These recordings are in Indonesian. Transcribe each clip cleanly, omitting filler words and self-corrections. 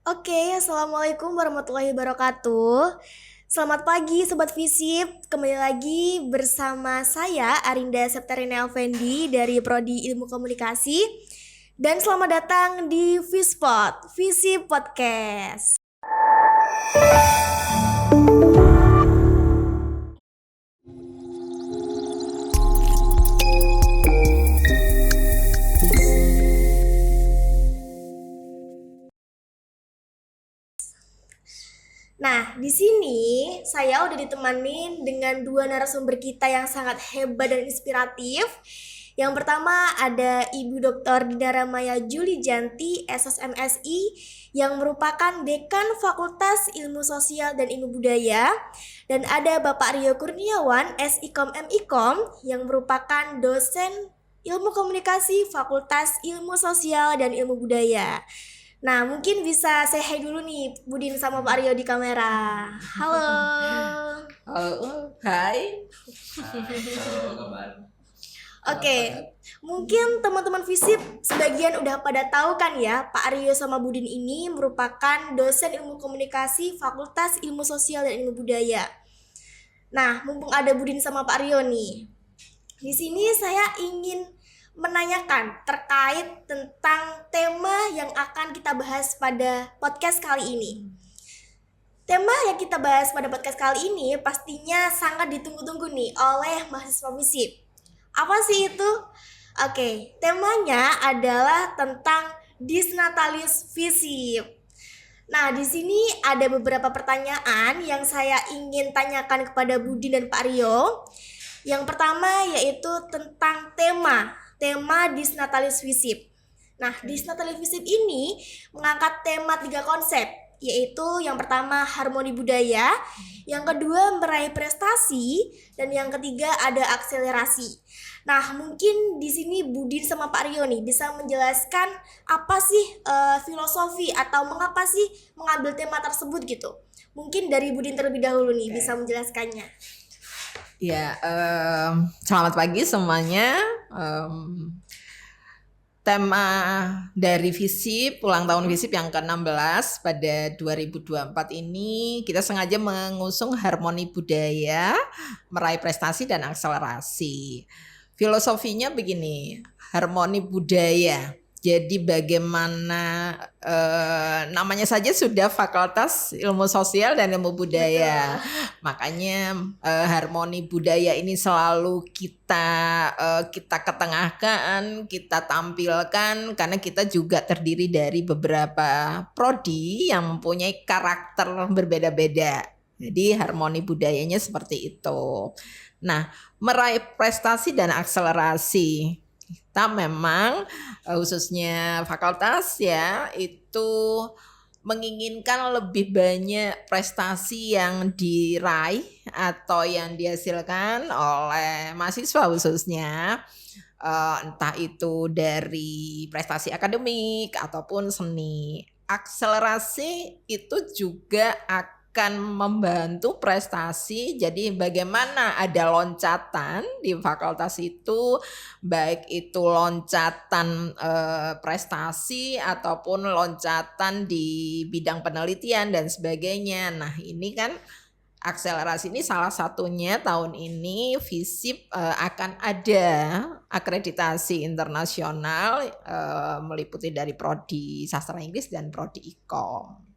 Oke, Assalamualaikum warahmatullahi wabarakatuh. Selamat pagi Sobat Visip, kembali lagi bersama saya Arinda Septerina Effendi dari Prodi Ilmu Komunikasi. Dan selamat datang di Vispod, Visip Podcast. Nah, di sini saya udah ditemanin dengan dua narasumber kita yang sangat hebat dan inspiratif. Yang pertama ada Ibu Dr. Dinara Maya Juli Janti, SSMSI, yang merupakan Dekan Fakultas Ilmu Sosial dan Ilmu Budaya. Dan ada Bapak Rio Kurniawan, SIKOM MIKOM, yang merupakan dosen Ilmu Komunikasi Fakultas Ilmu Sosial dan Ilmu Budaya. Nah, mungkin bisa say hi dulu nih Budin sama Pak Aryo di kamera. Halo. Hai. Oke, mungkin teman-teman Visip sebagian udah pada tahu kan ya, Pak Aryo sama Budin ini merupakan dosen ilmu komunikasi Fakultas Ilmu Sosial dan Ilmu Budaya. Nah, mumpung ada Budin sama Pak Aryo nih, di sini saya ingin menanyakan terkait tentang tema yang akan kita bahas pada podcast kali ini. Tema yang kita bahas pada podcast kali ini pastinya sangat ditunggu-tunggu nih oleh mahasiswa FISIP. Apa sih itu? Oke, temanya adalah tentang Disnatalis FISIP. Nah, di sini ada beberapa pertanyaan yang saya ingin tanyakan kepada Budi dan Pak Rio. Yang pertama yaitu tentang tema Disnatalis FISIP. Nah, Disnatalis FISIP ini mengangkat tema 3 konsep, yaitu yang pertama harmoni budaya, yang kedua meraih prestasi, dan yang ketiga ada akselerasi. Nah, mungkin di sini Budin sama Pak Rio nih bisa menjelaskan apa sih filosofi atau mengapa sih mengambil tema tersebut gitu. Mungkin dari Budin terlebih dahulu nih bisa menjelaskannya. Ya, selamat pagi semuanya. Tema dari FISIP, ulang tahun FISIP yang ke-16 pada 2024 ini kita sengaja mengusung harmoni budaya, meraih prestasi dan akselerasi. Filosofinya begini, harmoni budaya. Jadi bagaimana namanya saja sudah Fakultas Ilmu Sosial dan Ilmu Budaya. Makanya harmoni budaya ini selalu kita ketengahkan, kita tampilkan karena kita juga terdiri dari beberapa prodi yang mempunyai karakter berbeda-beda. Jadi harmoni budayanya seperti itu. Nah, meraih prestasi dan akselerasi. Kita memang khususnya fakultas ya itu menginginkan lebih banyak prestasi yang diraih atau yang dihasilkan oleh mahasiswa khususnya entah itu dari prestasi akademik ataupun seni. Akselerasi itu juga akan membantu prestasi. Jadi bagaimana ada loncatan di fakultas itu, baik itu loncatan prestasi ataupun loncatan di bidang penelitian dan sebagainya. Nah, ini kan akselerasi ini salah satunya tahun ini FISIP akan ada akreditasi internasional meliputi dari prodi sastra Inggris dan prodi IKOM.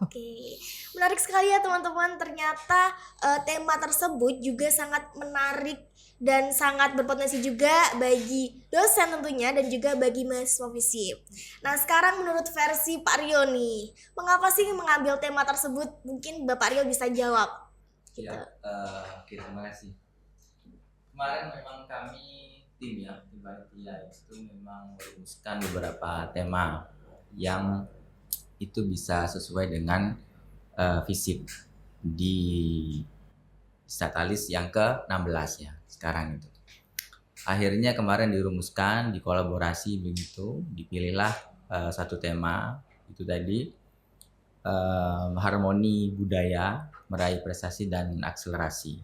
Oke, menarik sekali ya teman-teman. Ternyata tema tersebut juga sangat menarik dan sangat berpotensi juga bagi dosen tentunya dan juga bagi mahasiswa FISIP. Nah, sekarang menurut versi Pak Rio nih, mengapa sih mengambil tema tersebut? Mungkin Bapak Rio bisa jawab. Gitu. Oke, terima kasih. Kemarin memang kami tim panitia itu memang merumuskan beberapa tema yang itu bisa sesuai dengan FISIP di Disnatalis yang ke-16 ya sekarang itu. Akhirnya kemarin dirumuskan, dikolaborasi begitu, dipilihlah satu tema itu tadi harmoni budaya, meraih prestasi dan akselerasi.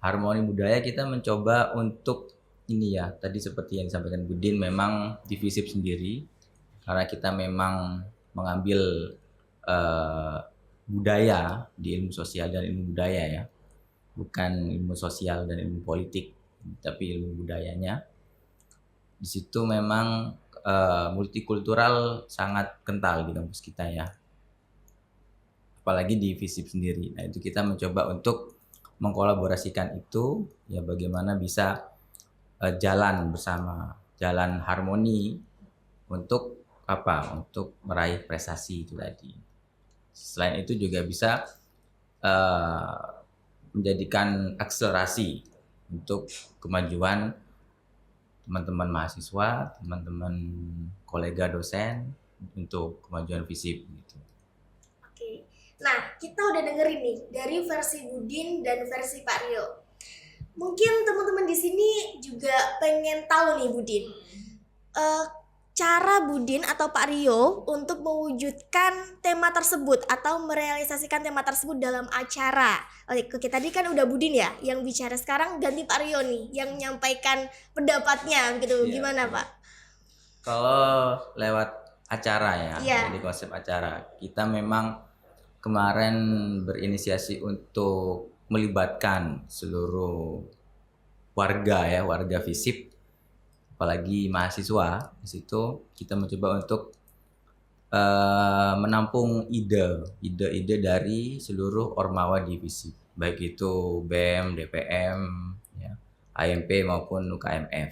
Harmoni budaya kita mencoba untuk ini ya, tadi seperti yang disampaikan Budin memang di FISIP sendiri karena kita memang mengambil budaya di ilmu sosial dan ilmu budaya ya, bukan ilmu sosial dan ilmu politik, tapi ilmu budayanya. Di situ memang multikultural sangat kental di kampus kita ya, apalagi di FISIP sendiri. Nah itu kita mencoba untuk mengkolaborasikan itu ya, bagaimana bisa jalan bersama, jalan harmoni untuk apa? Untuk meraih prestasi itu tadi. Selain itu juga bisa menjadikan akselerasi untuk kemajuan teman-teman mahasiswa, teman-teman kolega dosen untuk kemajuan FISIP gitu. Oke. Nah, kita udah dengerin nih dari versi Budin dan versi Pak Rio. Mungkin teman-teman di sini juga pengen tahu nih Budin, cara Budin atau Pak Rio untuk mewujudkan tema tersebut atau merealisasikan tema tersebut dalam acara. Oke, tadi kan udah Budin ya yang bicara, sekarang ganti Pak Rio nih yang menyampaikan pendapatnya gitu. Iya. Gimana Pak? Kalau lewat acara ya, Iya. jadi konsep acara, kita memang kemarin berinisiasi untuk melibatkan seluruh warga ya, warga FISIP, apalagi mahasiswa. Di situ kita mencoba untuk menampung ide-ide dari seluruh ormawa di FISIP, baik itu BEM, DPM, ya, AMP maupun UKMF.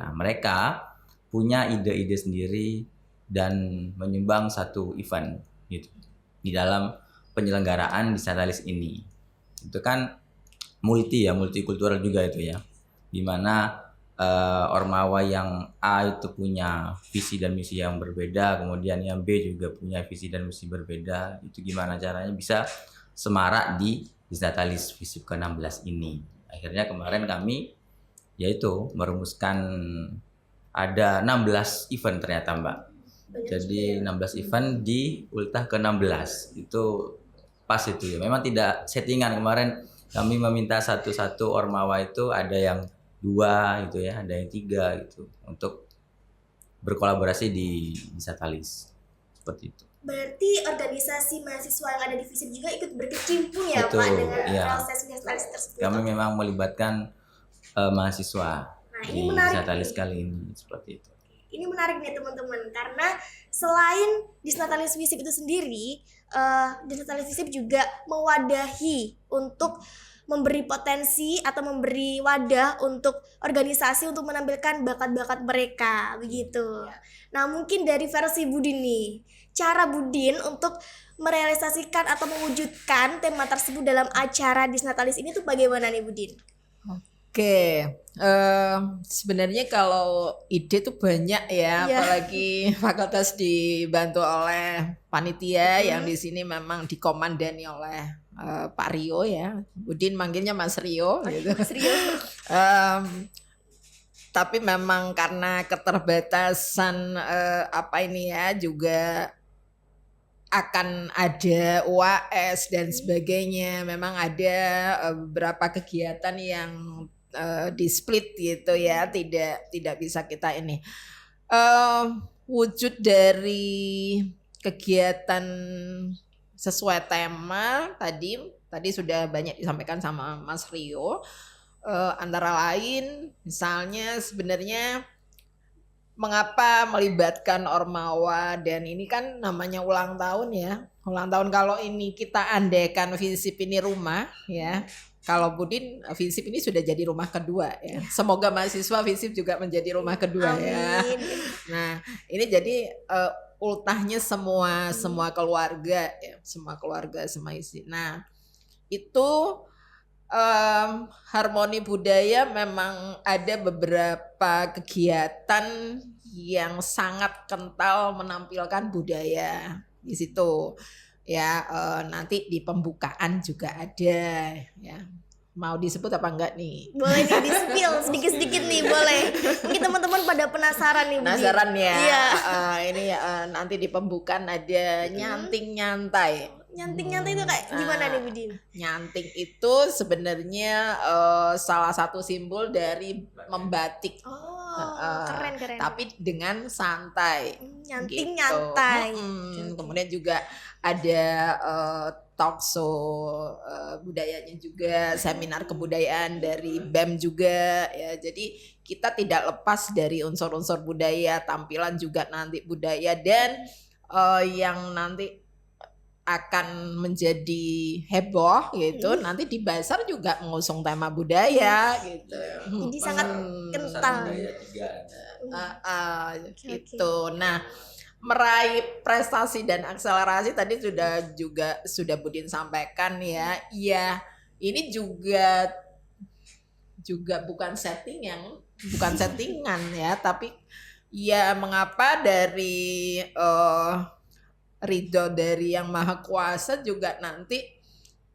Nah mereka punya ide-ide sendiri dan menyumbang satu event gitu di dalam penyelenggaraan Disnatalis ini. Itu kan multikultural juga itu ya, dimana ormawa yang A itu punya visi dan misi yang berbeda, kemudian yang B juga punya visi dan misi berbeda. Itu gimana caranya bisa semarak di Disnatalis FISIP ke-16 ini. Akhirnya kemarin kami yaitu merumuskan ada 16 event ternyata Mbak. Jadi 16 event di ultah ke-16. Itu pas itu ya. Memang tidak settingan, kemarin kami meminta satu-satu ormawa itu ada yang 2 gitu ya, ada yang 3 gitu untuk berkolaborasi di Disnatalis. Seperti itu. Berarti organisasi mahasiswa yang ada di FISIP juga ikut berkecimpung ya Betul, Pak dengan iya. proses Disnatalis tersebut. Kami memang melibatkan mahasiswa ini di menarik Disnatalis nih. kali ini seperti itu. Ini menarik nih teman-teman, karena selain Disnatalis FISIP itu sendiri, Disnatalis FISIP juga mewadahi untuk memberi potensi atau memberi wadah untuk organisasi untuk menampilkan bakat-bakat mereka begitu. Nah mungkin dari versi Budin nih, cara Budin untuk merealisasikan atau mewujudkan tema tersebut dalam acara Disnatalis ini tuh bagaimana nih Budin? Oke, sebenarnya kalau ide tuh banyak ya, Iya. apalagi fakultas dibantu oleh panitia yang di sini memang dikomandani oleh Pak Rio ya. Budin manggilnya Mas Rio gitu. Mas Rio. Tapi memang karena keterbatasan juga akan ada UAS dan sebagainya. Memang ada beberapa kegiatan yang di split gitu ya, tidak bisa kita ini. Wujud dari kegiatan sesuai tema tadi sudah banyak disampaikan sama Mas Rio. Antara lain misalnya sebenarnya mengapa melibatkan ormawa, dan ini kan namanya ulang tahun ya. Ulang tahun, kalau ini kita andaikan FISIP ini rumah ya. Kalau Budin, FISIP ini sudah jadi rumah kedua ya. Semoga mahasiswa FISIP juga menjadi rumah kedua. Amin. Ya. Nah, ini jadi ultahnya semua keluarga ya, semua isi. Nah, itu harmoni budaya memang ada beberapa kegiatan yang sangat kental menampilkan budaya di situ ya. Nanti di pembukaan juga ada ya. Mau disebut apa enggak nih? Boleh nih di-spill sedikit-sedikit nih, boleh. Mungkin teman-teman pada penasaran nih. Penasaran ya? Iya. Ini nanti di pembukaan ada nyanting nyantai. Nyanting-nyantai itu kayak gimana nih Budin? Nyanting itu sebenarnya salah satu simbol dari membatik. Oh, keren. Tapi dengan santai. Nyanting gitu. nyantai. Kemudian Kemudian juga ada talk show budayanya juga, seminar kebudayaan dari BEM juga ya. Jadi kita tidak lepas dari unsur-unsur budaya, tampilan juga nanti budaya, dan yang nanti akan menjadi heboh gitu. Nanti di Basar juga mengusung tema budaya gitu. Jadi sangat kental. Budaya 3 gitu. Nah, meraih prestasi dan akselerasi tadi sudah Budin sampaikan ya. Iya, ini juga bukan settingan ya, tapi ya mengapa dari ridho dari Yang Maha Kuasa juga nanti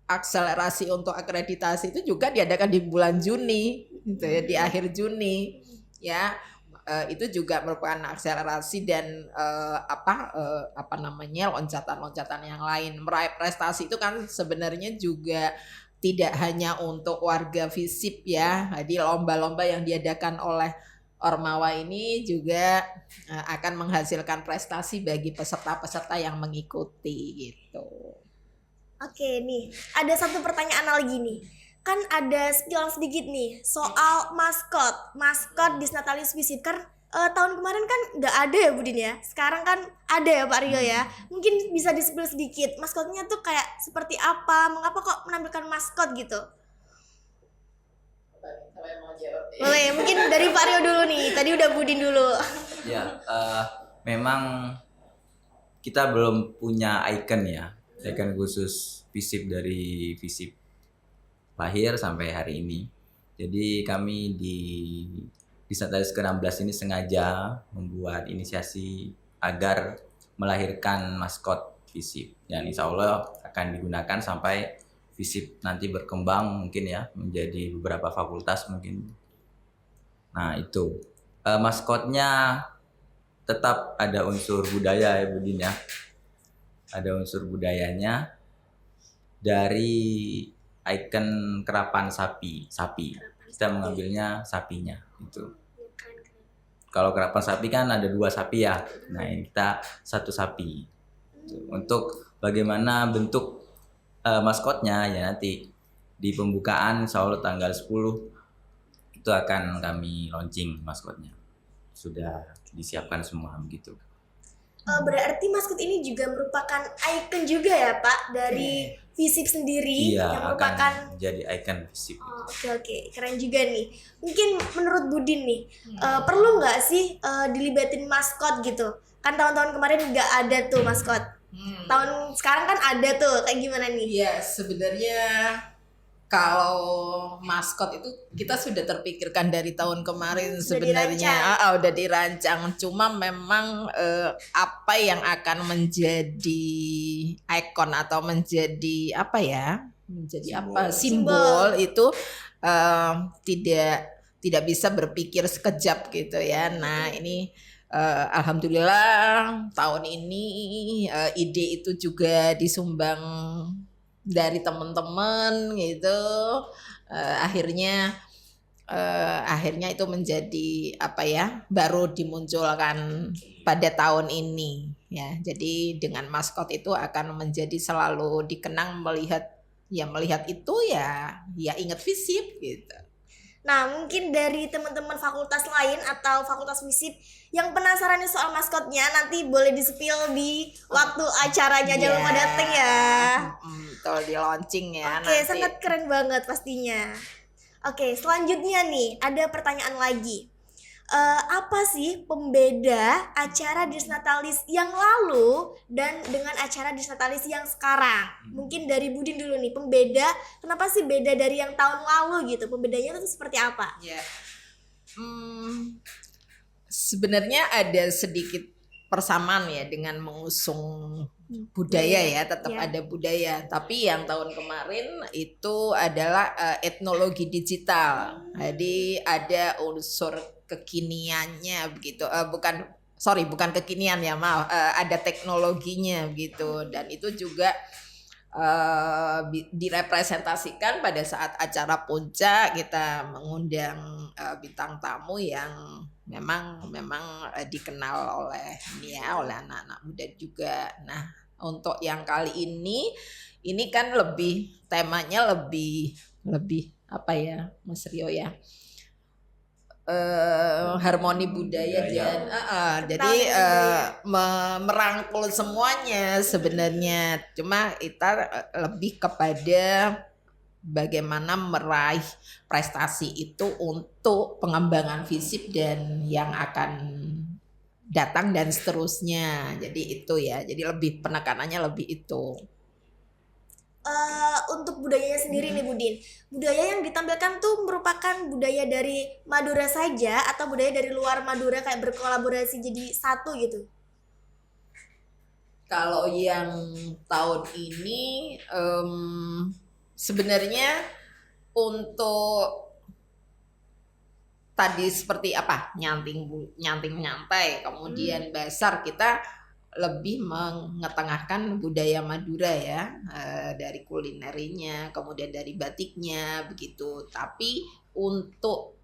akselerasi untuk akreditasi itu juga diadakan di bulan Juni gitu ya, di akhir Juni ya. Itu juga merupakan akselerasi dan loncatan-loncatan yang lain. Meraih prestasi itu kan sebenarnya juga tidak hanya untuk warga FISIP ya. Jadi lomba-lomba yang diadakan oleh Ormawa ini juga akan menghasilkan prestasi bagi peserta-peserta yang mengikuti gitu. Oke nih, ada satu pertanyaan lagi nih. Kan ada spill sedikit nih soal maskot Disnatalis FISIP. Kan tahun kemarin kan nggak ada ya Budin ya. Sekarang kan ada ya Pak Rio ya. Mungkin bisa di-spill sedikit. Maskotnya tuh kayak seperti apa? Mengapa kok menampilkan maskot gitu? Boleh, mungkin dari Pak Rio dulu nih. Tadi udah Budin dulu. Ya, memang kita belum punya icon ya, icon khusus FISIP dari FISIP lahir sampai hari ini. Jadi kami di Disnatalis ke-16 ini sengaja membuat inisiasi agar melahirkan maskot FISIP, yang insya Allah akan digunakan sampai FISIP nanti berkembang mungkin ya menjadi beberapa fakultas mungkin. Nah itu maskotnya tetap ada unsur budaya ya Budin ya, ada unsur budayanya dari ikon kerapan sapi. Kita mengambilnya sapinya itu. Kalau kerapan sapi kan ada 2 sapi ya. Nah ini kita 1 sapi. Untuk bagaimana bentuk maskotnya ya nanti di pembukaan insya Allah tanggal 10 itu akan kami launching maskotnya. Sudah disiapkan semua begitu. Berarti maskot ini juga merupakan ikon juga ya Pak dari FISIP sendiri, Iya, yang merupakan akan jadi ikon FISIP. Oke, keren juga nih. Mungkin menurut Budin nih, perlu nggak sih dilibatin maskot gitu? Kan tahun-tahun kemarin nggak ada tuh maskot. Tahun sekarang kan ada tuh, kayak gimana nih? Iya, sebenarnya kalau maskot itu kita sudah terpikirkan dari tahun kemarin sebenarnya. Udah dirancang. Cuma memang apa yang akan menjadi ikon atau menjadi apa ya? Menjadi simbol itu tidak bisa berpikir sekejap gitu ya. Nah, ini alhamdulillah tahun ini ide itu juga disumbang dari teman-teman gitu. Akhirnya itu menjadi baru dimunculkan pada tahun ini ya. Jadi dengan maskot itu akan menjadi selalu dikenang, melihat itu ya ingat FISIP gitu. Nah, mungkin dari teman-teman fakultas lain atau fakultas FISIP yang penasaran nih soal maskotnya, nanti boleh di-spill di waktu acaranya. Jangan lupa dateng ya. Betul, di launching ya. Oke, sangat keren banget pastinya. Oke, selanjutnya nih ada pertanyaan lagi. Apa sih pembeda acara Disnatalis yang lalu dan dengan acara Disnatalis yang sekarang? Mungkin dari Budin dulu nih, pembeda, kenapa sih beda dari yang tahun lalu gitu? Pembedanya itu seperti apa? Ya, sebenarnya ada sedikit persamaan ya dengan mengusung budaya ya, tetap ada budaya. Tapi yang tahun kemarin itu adalah etnologi digital. Jadi ada unsur kekiniannya begitu. Bukan kekinian ya, maaf. Ada teknologinya begitu, dan itu juga direpresentasikan pada saat acara puncak. Kita mengundang bintang tamu yang memang dikenal oleh anak-anak muda juga. Nah, Untuk yang kali ini kan lebih temanya lebih apa ya Mas Rio ya, harmoni budaya dan jadi merangkul semuanya sebenarnya, cuma kita lebih kepada bagaimana meraih prestasi itu untuk pengembangan FISIP dan yang akan datang dan seterusnya. Jadi itu ya, jadi lebih penekanannya lebih itu. Untuk budayanya sendiri nih Budin, budaya yang ditampilkan tuh merupakan budaya dari Madura saja atau budaya dari luar Madura kayak berkolaborasi jadi satu gitu? Kalau yang tahun ini sebenarnya untuk tadi seperti apa nyantai, kemudian basar, kita lebih mengetengahkan budaya Madura ya, dari kulinerinya, kemudian dari batiknya begitu. Tapi untuk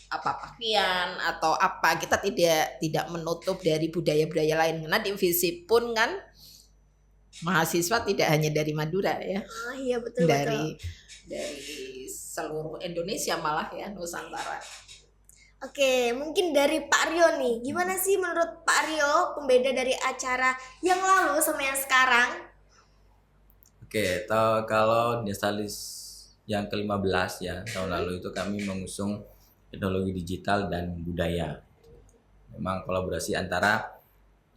apa pakaian atau apa, kita tidak menutup dari budaya-budaya lain, karena di FISIP pun kan mahasiswa tidak hanya dari Madura ya, Iya betul. dari seluruh Indonesia malah ya, Nusantara. Oke, mungkin dari Pak Rio nih, gimana sih menurut Pak Rio pembeda dari acara yang lalu sama yang sekarang? Oke, kalau Destalis yang ke-15 ya, tahun lalu itu kami mengusung teknologi digital dan budaya. Memang kolaborasi antara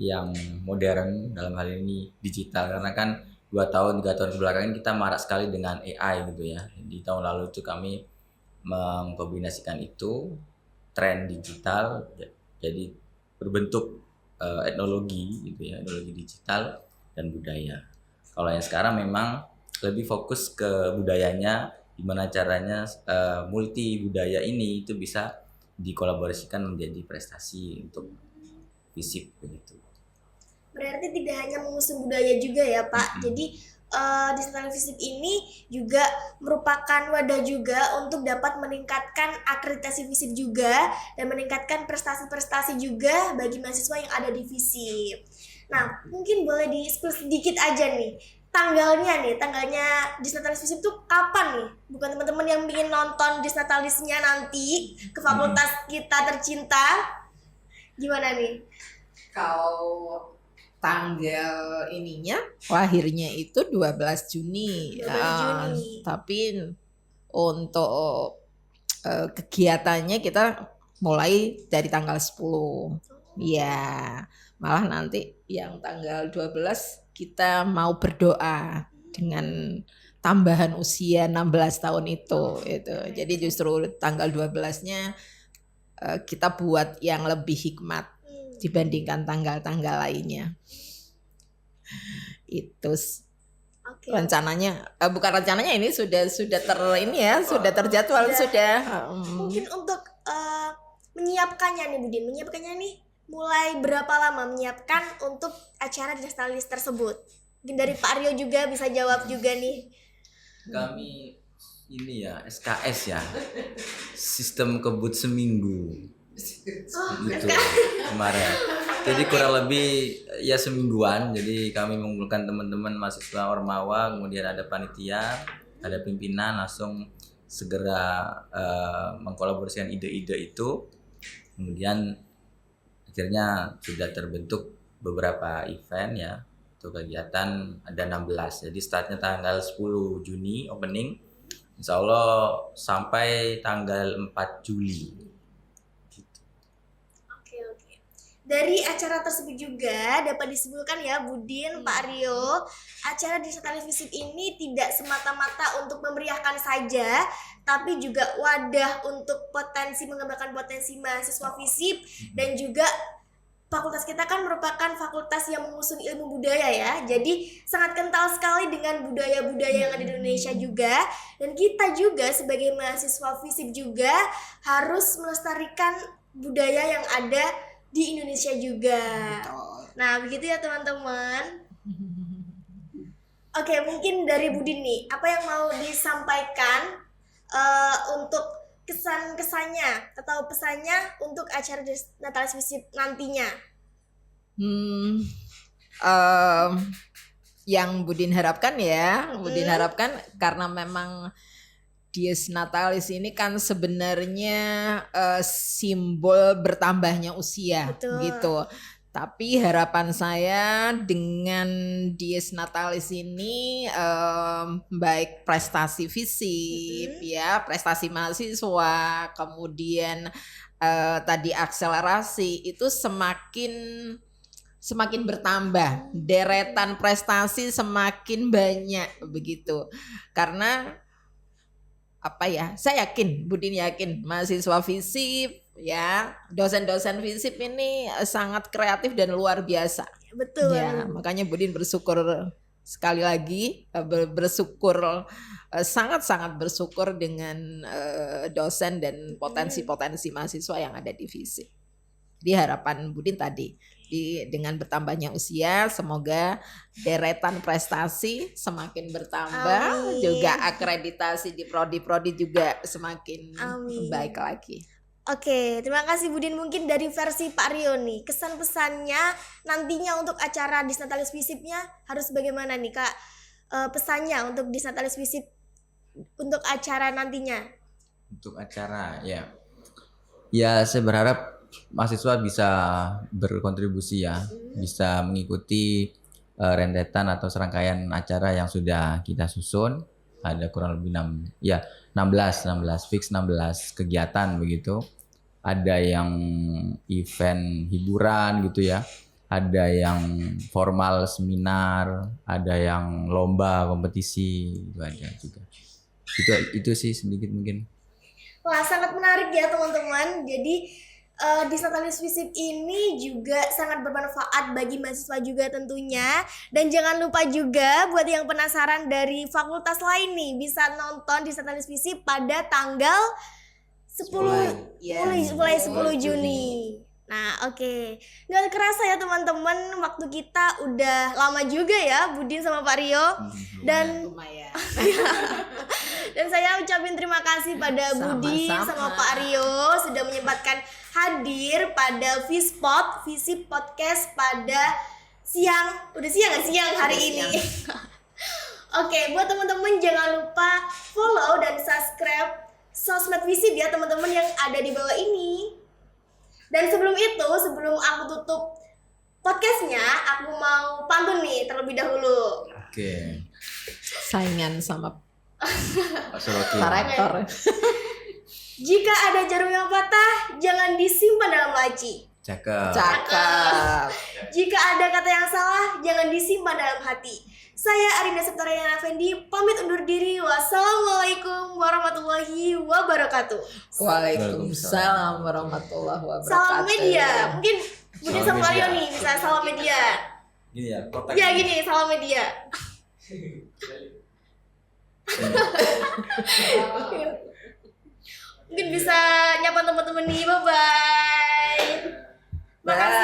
yang modern, dalam hal ini digital, karena kan 2 tahun 3 tahun belakangan kita marak sekali dengan AI gitu ya. Di tahun lalu itu kami mengkombinasikan itu, tren digital, jadi berbentuk etnologi gitu ya, etnologi digital dan budaya. Kalau yang sekarang memang lebih fokus ke budayanya, gimana caranya multi budaya ini itu bisa dikolaborasikan menjadi prestasi untuk FISIP begitu. Berarti tidak hanya mengusung budaya juga ya Pak, jadi Digital FISIP ini juga merupakan wadah juga untuk dapat meningkatkan akreditasi FISIP juga dan meningkatkan prestasi-prestasi juga bagi mahasiswa yang ada di FISIP. Nah, mungkin boleh di-spill sedikit aja nih, tanggalnya Disnatalis FISIP tuh kapan nih? Bukan teman-teman yang ingin nonton Disnatalisnya nanti ke fakultas kita tercinta, gimana nih? Kalau tanggal ininya lahirnya itu 12 Juni. 12 Juni. Tapi untuk kegiatannya kita mulai dari tanggal 10. Ya, malah nanti yang tanggal 12 kita mau berdoa dengan tambahan usia 16 tahun itu. Jadi justru tanggal 12-nya kita buat yang lebih hikmat dibandingkan tanggal-tanggal lainnya. Itu rencananya, bukan rencananya, ini sudah sudah terjadwal sudah. Mungkin untuk menyiapkannya nih Budin, mulai berapa lama menyiapkan untuk acara Destalis tersebut? Mungkin dari Pak Rio juga bisa jawab juga nih. Kami ini ya SKS ya, sistem kebut seminggu. Gitu kemarin. Jadi kurang lebih ya semingguan. Jadi kami mengumpulkan teman-teman mahasiswa Ormawa, kemudian ada panitia, ada pimpinan, langsung segera mengkolaborasikan ide-ide itu. Kemudian akhirnya sudah terbentuk beberapa event ya. Untuk kegiatan ada 16. Jadi startnya tanggal 10 Juni opening. Insya Allah sampai tanggal 4 Juli. Dari acara tersebut juga dapat disimpulkan ya Budin, Pak Rio, acara Destalis FISIP ini tidak semata-mata untuk memeriahkan saja, tapi juga wadah untuk mengembangkan potensi mahasiswa FISIP, dan juga fakultas kita kan merupakan fakultas yang mengusung ilmu budaya ya, jadi sangat kental sekali dengan budaya-budaya yang ada di Indonesia juga, dan kita juga sebagai mahasiswa FISIP juga harus melestarikan budaya yang ada di Indonesia juga. Nah, begitu ya teman-teman. Oke, mungkin dari Budin nih, apa yang mau disampaikan untuk kesan-kesannya atau pesannya untuk acara Natalis FISIP nantinya? em, yang Budin harapkan ya, Budin harapkan karena memang Dies Natalis ini kan sebenarnya simbol bertambahnya usia Betul. gitu. Tapi harapan saya dengan Dies Natalis ini baik prestasi fisik ya, prestasi mahasiswa, kemudian tadi akselerasi itu semakin bertambah, deretan prestasi semakin banyak begitu. Karena apa ya? Saya yakin, Budin yakin mahasiswa FISIP ya, dosen-dosen FISIP ini sangat kreatif dan luar biasa. Betul. Ya, makanya Budin bersyukur sekali lagi bersyukur sangat-sangat bersyukur dengan dosen dan potensi-potensi mahasiswa yang ada di FISIP. Di harapan Budin tadi dengan bertambahnya usia semoga deretan prestasi semakin bertambah. Amin. Juga akreditasi di prodi-prodi juga semakin Amin. baik lagi. Oke, terima kasih Budin. Mungkin dari versi Pak Rio nih, kesan pesannya nantinya untuk acara Disnatalis FISIP-nya harus bagaimana nih Kak? Pesannya untuk Disnatalis FISIP untuk acara nantinya. Untuk acara ya saya berharap mahasiswa bisa berkontribusi ya, bisa mengikuti rentetan atau serangkaian acara yang sudah kita susun. Ada kurang lebih 16 fix 16 kegiatan begitu. Ada yang event hiburan gitu ya. Ada yang formal seminar, ada yang lomba kompetisi, itu ada juga. Itu sih sedikit mungkin. Wah, sangat menarik ya teman-teman. Jadi Disnatalis FISIP ini juga sangat bermanfaat bagi mahasiswa juga tentunya. Dan jangan lupa juga buat yang penasaran dari fakultas lain nih, bisa nonton Disnatalis FISIP pada tanggal 10 mulai 10 Juni. Nah, oke. Nggak kerasa ya teman-teman, waktu kita udah lama juga ya Budin sama Pak Rio. Dan Lumayan. dan saya ucapin terima kasih pada Budin sama Pak Rio sudah menyempatkan hadir pada FISIP Podcast pada siang hari ini. Oke, buat teman-teman jangan lupa follow dan subscribe sosmed FISIP ya teman-teman yang ada di bawah ini. Dan sebelum aku tutup podcastnya, aku mau pantun nih terlebih dahulu. Oke. Saingan sama Pak rektor. Jika ada jarum yang patah, jangan disimpan dalam laci. Cakep. Cakep. Jika ada kata yang salah, jangan disimpan dalam hati. Saya Arinda Septariana Effendi, pamit undur diri. Wassalamualaikum warahmatullahi wabarakatuh. Waalaikumsalam warahmatullahi wabarakatuh. Salam media. Mungkin Salam sama media. Rio nih, bisa salam media. Gini ya, kotak. Ya gini, salam media. Mungkin bisa nyapa teman-teman nih, bye-bye. Makasih.